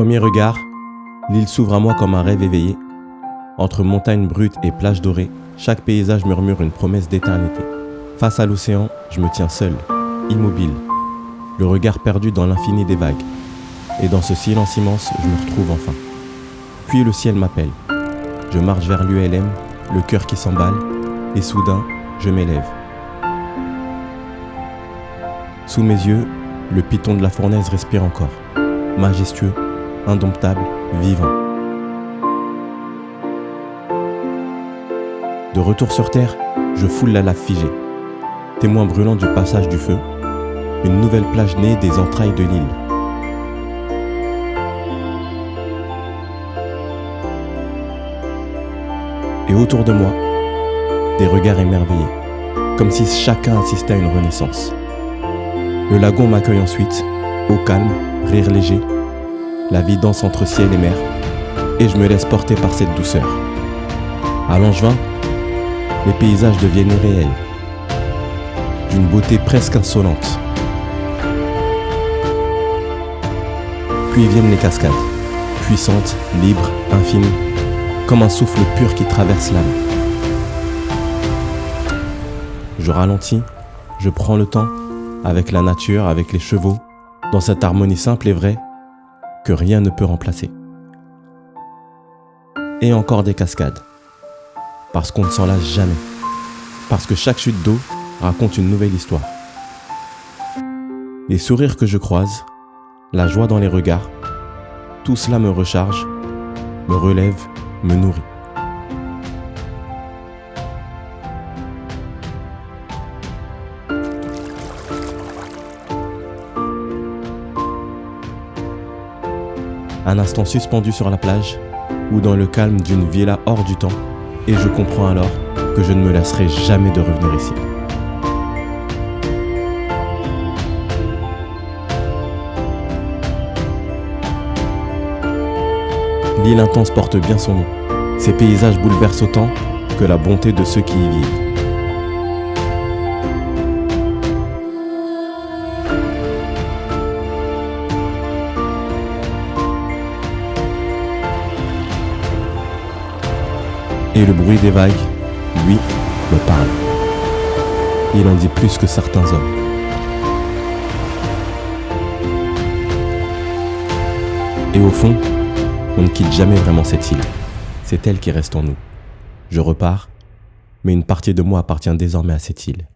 premier regard, l'île s'ouvre à moi comme un rêve éveillé. Entre montagnes brutes et plages dorées, chaque paysage murmure une promesse d'éternité. Face à l'océan, je me tiens seul, immobile, le regard perdu dans l'infini des vagues. Et dans ce silence immense, je me retrouve enfin. Puis le ciel m'appelle. Je marche vers l'ULM, le cœur qui s'emballe, et soudain, je m'élève. Sous mes yeux, le python de la fournaise respire encore, majestueux, indomptable, vivant. De retour sur terre, je foule la lave figée, témoin brûlant du passage du feu, une nouvelle plage née des entrailles de l'île. Et autour de moi, des regards émerveillés, comme si chacun assistait à une renaissance. Le lagon m'accueille ensuite, eau calme, rire léger, la vie danse entre ciel et mer, et je me laisse porter par cette douceur. À Langevin, les paysages deviennent irréels, d'une beauté presque insolente. Puis viennent les cascades, puissantes, libres, infinies, comme un souffle pur qui traverse l'âme. Je ralentis, je prends le temps, avec la nature, avec les chevaux, dans cette harmonie simple et vraie que rien ne peut remplacer. Et encore des cascades, parce qu'on ne s'en lasse jamais, parce que chaque chute d'eau raconte une nouvelle histoire. Les sourires que je croise, la joie dans les regards, tout cela me recharge, me relève, me nourrit. Un instant suspendu sur la plage ou dans le calme d'une villa hors du temps, et je comprends alors que je ne me lasserai jamais de revenir ici. L'île intense porte bien son nom. Ces paysages bouleversent autant que la bonté de ceux qui y vivent. Et le bruit des vagues, lui, me parle. Il en dit plus que certains hommes. Et au fond, on ne quitte jamais vraiment cette île. C'est elle qui reste en nous. Je repars, mais une partie de moi appartient désormais à cette île.